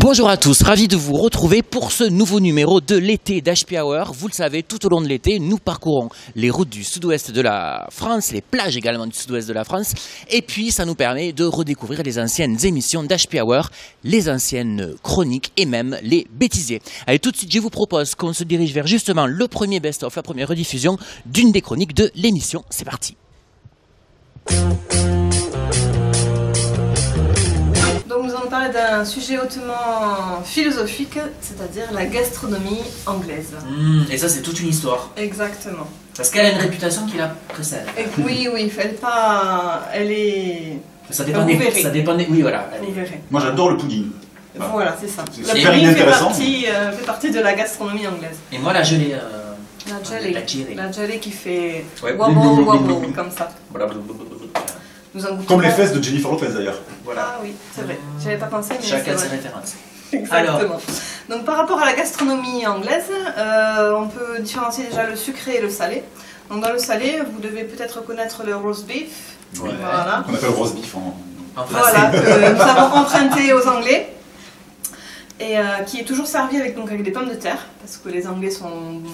Bonjour à tous, ravi de vous retrouver pour ce nouveau numéro de l'été d'HP Hour. Vous le savez, tout au long de l'été, nous parcourons les routes du sud-ouest de la France, les plages également du sud-ouest de la France. Et puis, ça nous permet de redécouvrir les anciennes émissions d'HP Hour, les anciennes chroniques et même les bêtisiers. Allez, tout de suite, je vous propose qu'on se dirige vers justement le premier best-of, la première rediffusion d'une des chroniques de l'émission. C'est parti. Donc nous allons parler d'un sujet hautement philosophique, c'est-à-dire la gastronomie anglaise. Et ça, c'est toute une histoire. Exactement. Parce qu'elle a une réputation qui la précède. Oui, elle est... Ça dépend des... Oui, voilà. Vous verrez. Moi, j'adore le pudding. Voilà, c'est ça. C'est Le super pudding inintéressant. fait partie de la gastronomie anglaise. Et moi, la gelée... La gelée qui fait Ouais. wobble, wobble, comme ça. Nous en goûtons Comme les pas. fesses de Jennifer Lopez d'ailleurs. Voilà. Ah oui, c'est vrai. J'avais pas pensé, mais Chacun c'est ses vrai. références. Exactement. Alors. Donc par rapport à la gastronomie anglaise, on peut différencier déjà le sucré et le salé. Donc dans le salé, vous devez peut-être connaître le roast beef. Ouais. Voilà. Qu'on appelle roast beef en... En français. Voilà, que nous avons emprunté aux Anglais. Et qui est toujours servi avec des pommes de terre, parce que les Anglais sont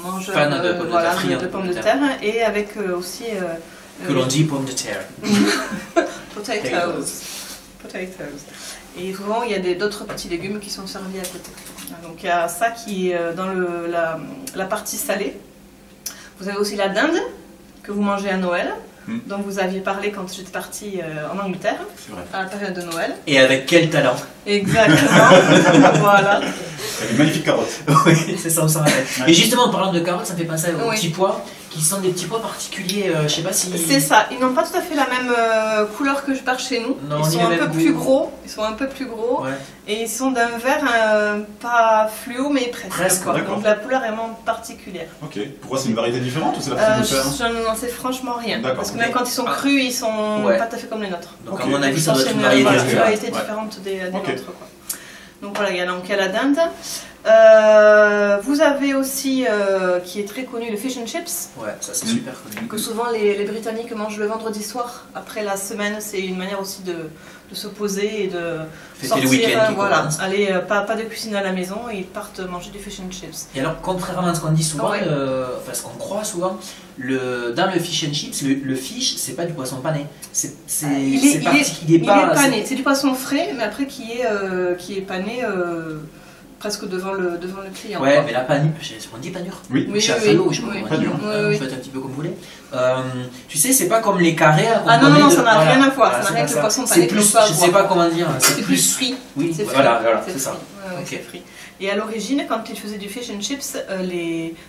mangeurs Fans de pommes de terre, friands de pommes de terre, et avec aussi... Que l'on dit pommes de terre. Potatoes. Et souvent, il y a d'autres petits légumes qui sont servis à côté. Donc il y a ça qui est dans la partie salée. Vous avez aussi la dinde, que vous mangez à Noël, dont vous aviez parlé quand j'étais partie en Angleterre, à la période de Noël. Et avec quel talent. Exactement, voilà. Avec une magnifique carotte. Oui, c'est ça, on s'en rappelle. Ouais. Et justement, en parlant de carottes, ça me fait penser aux Oui. petits pois, qui sont des petits pois particuliers, je sais pas si... C'est ça, ils n'ont pas tout à fait la même couleur que par chez nous. Non, Ils ni sont le un même peu goût. plus gros. Ils sont un peu plus gros. Ouais. Et ils sont d'un vert pas fluo mais presque. Presque, quoi. d'accord. Donc la couleur est vraiment particulière. Ok. Pourquoi c'est une variété différente ou c'est la façon de faire? Je n'en sais franchement rien. D'accord, Parce que ok. même quand ils sont crus, ils sont Ouais. pas tout à fait comme les nôtres. Donc Ok. à mon avis, ça Ils doit sont être une chez nous, variété voilà, une différente. variété Ouais. différente des Ok. nôtres. Quoi. Donc voilà, il y a la dinde. Vous avez aussi, qui est très connu, le fish and chips. Ouais, ça c'est super connu. Que souvent les Britanniques mangent le vendredi soir. Après la semaine, c'est une manière aussi de se poser et de Fêter sortir. le week-end qui Voilà, commence. aller pas de cuisine à la maison et ils partent manger du fish and chips. Et alors, contrairement à ce qu'on dit souvent, Ouais. enfin ce qu'on croit souvent, dans le fish and chips, le fish, c'est pas du poisson pané. Il est pané. C'est du poisson frais, mais après qui est pané presque devant le client. Ouais, quoi. mais la panure, on dit panure. Oui. Je suis à Fallot, je oui. pas dur. Oui, oui. Faites un petit peu comme vous voulez. Tu sais, c'est pas comme les carrés. Ah non, ça n'a rien à voir. Ça n'a rien avec c'est le pas poisson ça. pané C'est que plus, l'on peut je sais avoir. pas comment dire. C'est plus frit. Oui, C'est voilà, frit. c'est ça. frit. Ouais, Ok. c'est frit. Et à l'origine, quand ils faisaient du fish and chips,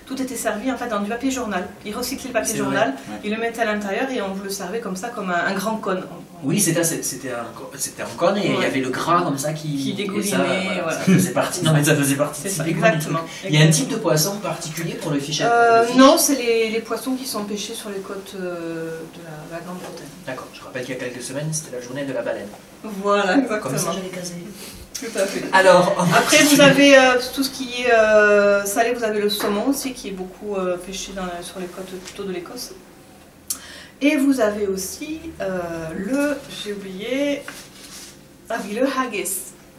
tout était servi en fait dans du papier journal. Ils recyclaient le papier C'est journal, vrai. ils le mettaient à l'intérieur et on vous le servait comme ça, comme un grand cône. Oui, c'était un cône et il y avait le gras comme ça qui dégoulinait, et ça, voilà. ça faisait partie. Non, mais ça faisait partie. C'est ça, typiquement du exactement. truc. Il y a un type de poisson particulier pour le fish. Non, c'est les poissons qui sont pêchés sur les côtes de la Grande-Bretagne. D'accord, je rappelle qu'il y a quelques semaines, c'était la journée de la baleine. Voilà, Comme exactement. ça, j'avais casé. Tout à fait. Alors, Après, vous avez tout ce qui est salé, vous avez le saumon aussi qui est beaucoup pêché sur les côtes plutôt de l'Écosse. Et vous avez aussi j'ai oublié, le haggis.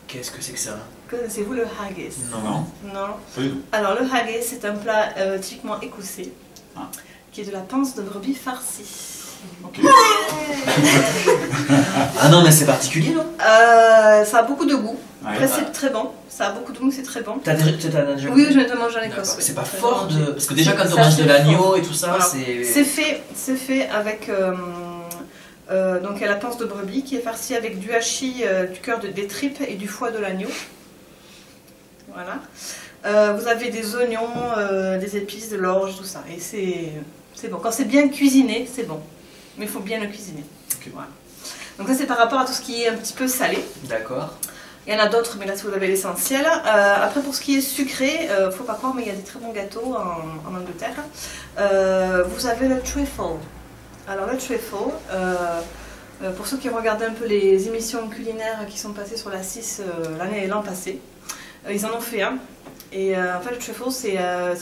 qu'est-ce que c'est que ça? Connaissez-vous le haggis? Non. Non. Pas du tout. Alors le haggis, c'est un plat typiquement écossais, Ah. qui est de la panse de brebis farcie. Ok. Ah non, mais c'est particulier, non? Ça a beaucoup de goût. Ouais. Après, c'est très bon. Ça a beaucoup de goût, c'est très bon. T'as déjà Oui, goûté? je l'ai mangé en D'accord. Écosse. Oui. C'est pas Je l'ai fort mangé. de. Parce que déjà, quand on Ça, mange c'est de l'agneau fort. et tout ça, Voilà. c'est. C'est fait avec donc il y a la panse de brebis qui est farcie avec du hachis, du cœur des tripes et du foie de l'agneau. Voilà. Vous avez des oignons, des épices, de l'orge, tout ça. Et c'est bon. Quand c'est bien cuisiné, c'est bon. Mais il faut bien le cuisiner. Ok. Voilà. Donc ça c'est par rapport à tout ce qui est un petit peu salé. D'accord. Il y en a d'autres, mais là si vous avez l'essentiel. Après pour ce qui est sucré, faut pas croire, mais il y a des très bons gâteaux en Angleterre. Vous avez le trifle. Alors le trifle, pour ceux qui ont regardé un peu les émissions culinaires qui sont passées sur la 6 l'an passé, ils en ont fait un. Et en fait le trifle c'est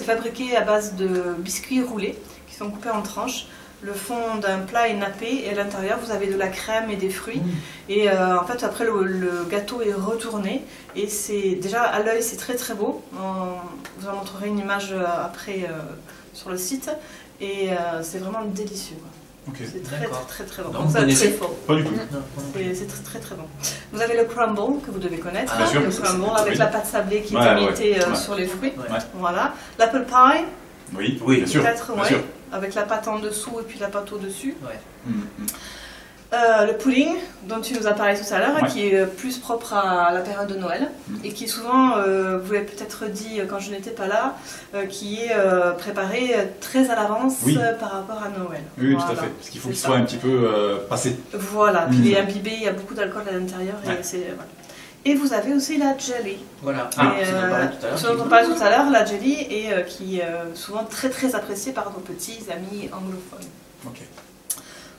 fabriqué à base de biscuits roulés qui sont coupés en tranches. le fond d'un plat est nappé et à l'intérieur vous avez de la crème et des fruits. Et en fait après le gâteau est retourné et c'est déjà à l'œil c'est très très beau. Vous en montrerez une image après sur le site et c'est vraiment délicieux. Okay. C'est très bon. Donc, ça, très fort. Pas du tout. C'est très bon. Vous avez le crumble que vous devez connaître. Bien sûr. Le crumble avec la pâte sablée qui est imitée sur les fruits. Ouais. Voilà. L'apple pie. Oui, bien sûr. Bien sûr. Avec la pâte en dessous et puis la pâte au-dessus. Ouais. Le pudding dont tu nous as parlé tout à l'heure, qui est plus propre à la période de Noël et qui souvent, vous l'avez peut-être dit quand je n'étais pas là, qui est préparé très à l'avance par rapport à Noël. Oui, voilà. Tout à fait, parce qu'il faut qu'il soit un petit peu passé. Voilà, puis il est imbibé, il y a beaucoup d'alcool à l'intérieur. Voilà. Et vous avez aussi la jelly. Voilà, ce dont on parlait tout à l'heure, la jelly est qui est souvent très appréciée par nos petits amis anglophones. Ok.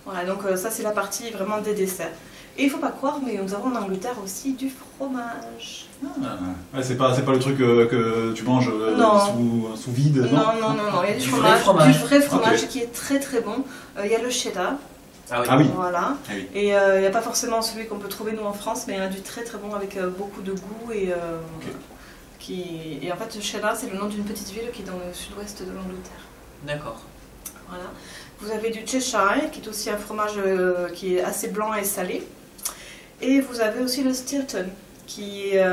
Voilà, donc ça c'est la partie vraiment des desserts. Et il ne faut pas croire, mais nous avons en Angleterre aussi du fromage. C'est pas le truc que tu manges sous vide. Non, il y a du vrai fromage qui est très bon. Il y a le cheddar. Ah oui. Voilà. Et il n'y a pas forcément celui qu'on peut trouver nous en France, mais il y en a du très bon avec beaucoup de goût et et en fait le cheddar c'est le nom d'une petite ville qui est dans le sud-ouest de l'Angleterre. D'accord. Voilà. Vous avez du Cheshire qui est aussi un fromage qui est assez blanc et salé. Et vous avez aussi le Stilton qui est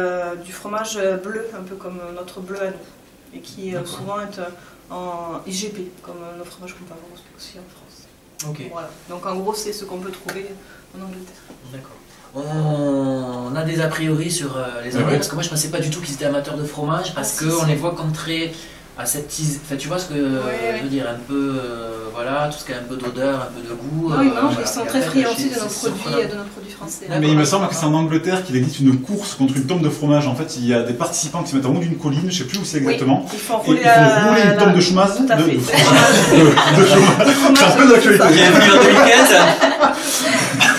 du fromage bleu, un peu comme notre bleu à nous, et qui souvent est en IGP, comme nos fromages qu'on peut avoir aussi en France. Ok. Voilà. Donc en gros, c'est ce qu'on peut trouver en Angleterre. D'accord. On a des a priori sur les Anglais, parce que moi je pensais pas du tout qu'ils étaient amateurs de fromage, parce qu'on les voit comme très aseptisés. Enfin, tu vois ce que je veux dire, un peu, voilà, tout ce qui a un peu d'odeur, un peu de goût. Oui, ils sont très friands aussi de nos produits français. Mais il me semble que c'est en Angleterre qu'il existe une course contre une tombe de fromage. En fait, il y a des participants qui se mettent en haut d'une colline, je sais plus où c'est exactement. Ils font rouler une tombe de fromage. Tout à fait. C'est un peu d'actualité. Bienvenue en 2015.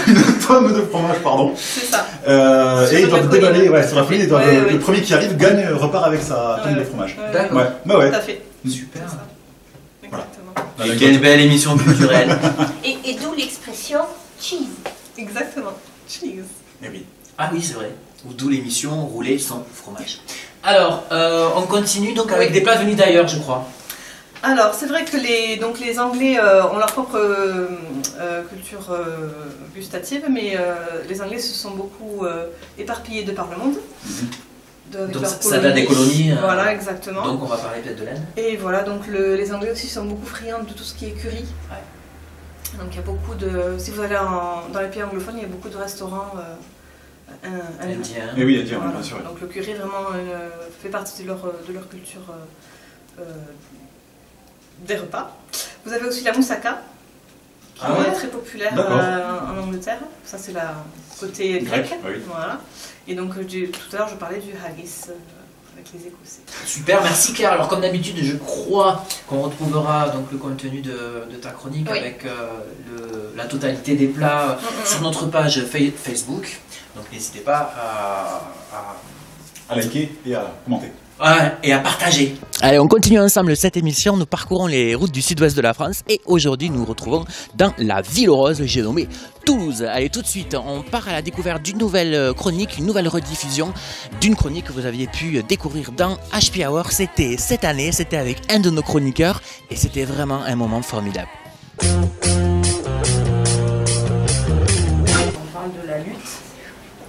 Une tonne de fromage, pardon. C'est ça. Et ils doivent déballer sur la colline. Le premier qui arrive repart avec sa tonne de fromage. D'accord. Ouais. Tout à fait. Super. Exactement. Quelle belle émission culturelle. Et d'où l'expression cheese. Exactement. Cheese. Eh oui. Ah oui, c'est vrai. D'où l'émission Rouler sans fromage. Alors, on continue donc avec des plats venus d'ailleurs, je crois. Alors, c'est vrai que les Anglais ont leur propre culture gustative, mais les Anglais se sont beaucoup éparpillés de par le monde. Donc ça date des colonies. Voilà, exactement. Donc on va parler peut-être de l'Inde. Et voilà, donc les Anglais aussi sont beaucoup friands de tout ce qui est curry. Ouais. Donc il y a beaucoup de... Si vous allez dans les pays anglophones, il y a beaucoup de restaurants indiens. Et oui, indiens, voilà. bien sûr. Donc le curry vraiment fait partie de leur culture des repas. Vous avez aussi la moussaka, qui est très populaire en Angleterre. Ça c'est la côté grec. Oui. Voilà. Et donc tout à l'heure je parlais du haggis avec les Écossais. Super, merci Claire. Alors comme d'habitude, je crois qu'on retrouvera donc le contenu de ta chronique avec la totalité des plats sur notre page Facebook. Donc n'hésitez pas à liker et à commenter. Et à partager. Allez, on continue ensemble cette émission. Nous parcourons les routes du sud-ouest de la France et aujourd'hui nous nous retrouvons dans la ville rose, j'ai nommé Toulouse. Allez, tout de suite, on part à la découverte d'une nouvelle chronique, une nouvelle rediffusion d'une chronique que vous aviez pu découvrir dans HP Hour. C'était cette année, c'était avec un de nos chroniqueurs et c'était vraiment un moment formidable. On parle de la lutte.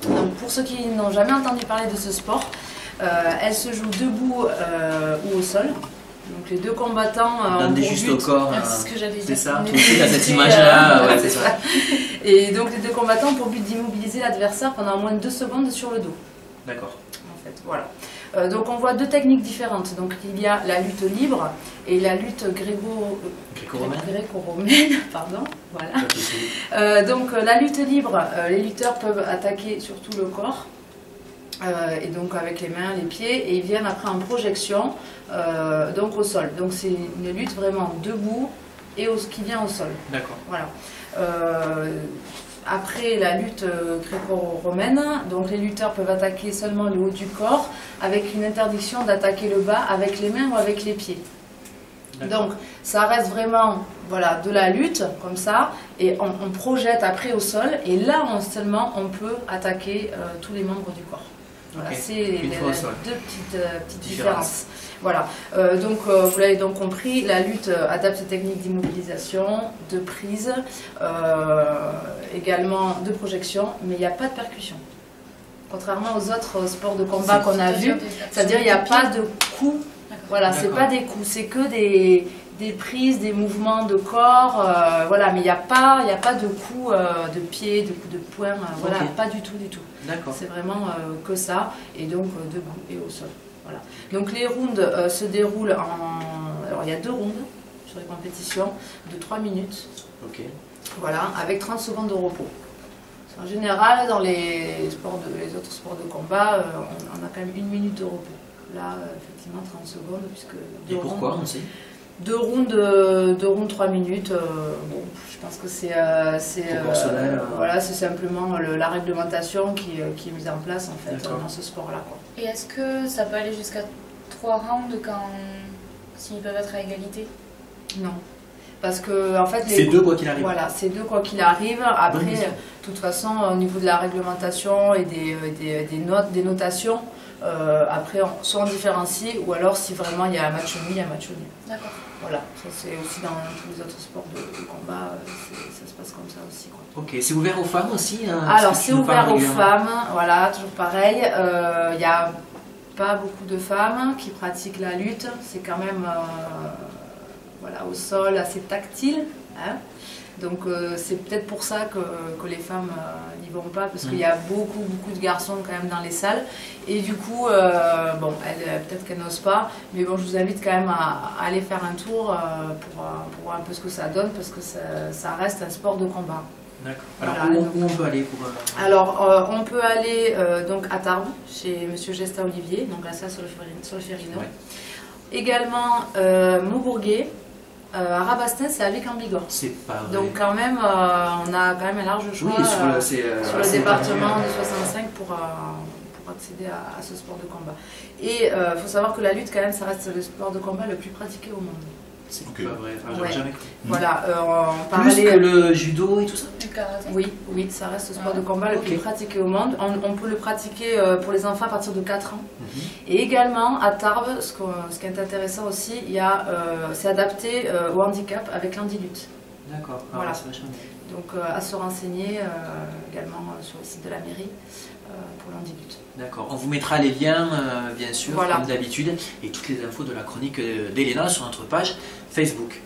Donc, pour ceux qui n'ont jamais entendu parler de ce sport, elle se joue debout ou au sol. Donc les deux combattants ont des juste au corps. C'est ce que j'avais dit. C'est ça, tout à cette image-là. C'est ça. Et donc les deux combattants ont pour but d'immobiliser l'adversaire pendant moins de 2 secondes sur le dos. D'accord. En fait, voilà. Donc on voit 2 techniques différentes. Donc il y a la lutte libre et la lutte gréco-romaine. Pardon. Voilà. Donc la lutte libre, les lutteurs peuvent attaquer sur tout le corps. Et donc avec les mains, les pieds, et ils viennent après en projection donc au sol. Donc c'est une lutte vraiment debout et qui vient au sol. D'accord. Voilà. Après la lutte gréco-romaine, donc les lutteurs peuvent attaquer seulement le haut du corps avec une interdiction d'attaquer le bas avec les mains ou avec les pieds. Donc ça reste vraiment voilà, de la lutte comme ça et on projette après au sol et là seulement on peut attaquer tous les membres du corps. Voilà, c'est les deux petites différences. Voilà, donc vous l'avez donc compris, la lutte adapte ses techniques d'immobilisation, de prise, également de projection, mais il n'y a pas de percussion. Contrairement aux autres sports de combat qu'on a vus, c'est-à-dire il n'y a pas de coups, voilà, c'est pas des coups, c'est que des prises, des mouvements de corps, voilà, mais il n'y a pas de coups de pied, de coups de poing, voilà, pas du tout. C'est vraiment que ça, et donc debout et au sol. Voilà. Donc les rounds se déroulent alors il y a 2 rounds sur les compétitions de 3 minutes. Voilà, avec 30 secondes de repos. En général, dans les autres sports de combat, on a quand même 1 minute de repos. Là, effectivement, 30 secondes, puisque... Et pourquoi, on sait 2 rounds, 3 minutes. Bon, je pense que c'est voilà, c'est simplement la réglementation qui est mise en place en fait dans ce sport-là. Et est-ce que ça peut aller jusqu'à 3 rounds s'ils peuvent être à égalité? Non. Parce que en fait, c'est 2 quoi qu'il arrive. Voilà, c'est 2 quoi qu'il arrive. Après, de toute façon, au niveau de la réglementation et des notations, après, soit on différencie, ou alors si vraiment il y a un match nul, il y a un match nul. D'accord. Voilà, ça c'est aussi dans tous les autres sports de combat, ça se passe comme ça aussi. Quoi. Ok, c'est ouvert aux femmes aussi Alors c'est ouvert aux femmes, voilà, toujours pareil. Il n'y a pas beaucoup de femmes qui pratiquent la lutte, c'est quand même voilà, au sol assez tactile. Hein. Donc c'est peut-être pour ça que les femmes n'y vont pas, parce qu'il y a beaucoup de garçons quand même dans les salles. Et du coup, bon, peut-être qu'elles n'osent pas, mais bon, je vous invite quand même à aller faire un tour pour voir un peu ce que ça donne, parce que ça reste un sport de combat. D'accord. Alors voilà, où on peut aller pour... Alors on peut aller donc à Tarbes, chez Monsieur Gesta Olivier, donc la salle Solferino. Ouais. Également Maubourguet. À Rabastens, c'est à Vic en Bigorre. C'est pas vrai. Donc quand même, on a quand même un large choix sur le département de 65 pour accéder à ce sport de combat. Et il faut savoir que la lutte, quand même, ça reste le sport de combat le plus pratiqué au monde. C'est pas vrai, enfin, j'avais jamais cru. Voilà, on parlait... Plus que le judo et tout ça? Oui, ça reste le sport de combat le plus pratiqué au monde. On peut le pratiquer pour les enfants à partir de 4 ans. Et également, à Tarbes, ce qui est intéressant aussi, c'est adapté au handicap avec l'handilute. D'accord, voilà. C'est vachement bien. Donc à se renseigner également sur le site de la mairie pour l'handilute. D'accord, on vous mettra les liens, bien sûr, voilà, comme d'habitude, et toutes les infos de la chronique d'Elena sur notre page Facebook.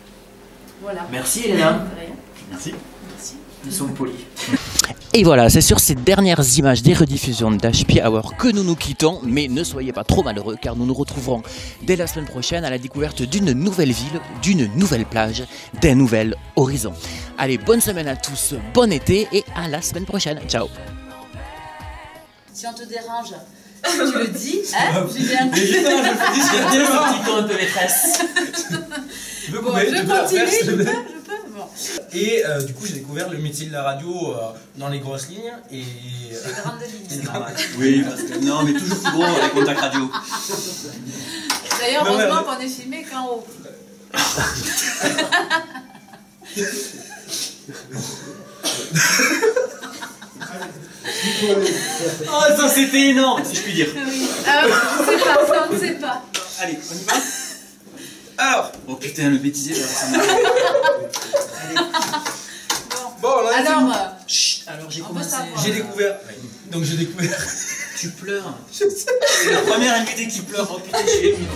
Voilà. Merci Elena. Merci. Ils sont polis. Et voilà, c'est sur ces dernières images des rediffusions d'HP Hour que nous nous quittons, mais ne soyez pas trop malheureux car nous nous retrouverons dès la semaine prochaine à la découverte d'une nouvelle ville, d'une nouvelle plage, d'un nouvel horizon. Allez, bonne semaine à tous, bon été et à la semaine prochaine. Ciao. Si on te dérange, tu le dis, hein, Julien? Mais justement, je me dis, j'ai bien ce petit compte de maîtresse. Tu peux couper, je continue, je peux. Bon. Et du coup, j'ai découvert le métier de la radio dans les grosses lignes. Et les grandes lignes. Oui, parce que non, mais toujours plus gros les contacts radio. D'ailleurs, heureusement qu'on est filmé qu'en haut. Oh, ça c'était énorme, si je puis dire. Oui. Je sais pas, ça on ne sait pas. Allez, on y va. Alors, oh putain, le bêtisier, ça m'a... Bon, là, alors, chut, alors j'ai commencé... J'ai découvert... Donc j'ai découvert... Tu pleures. C'est la première invitée qui pleure. Oh putain, je suis ému.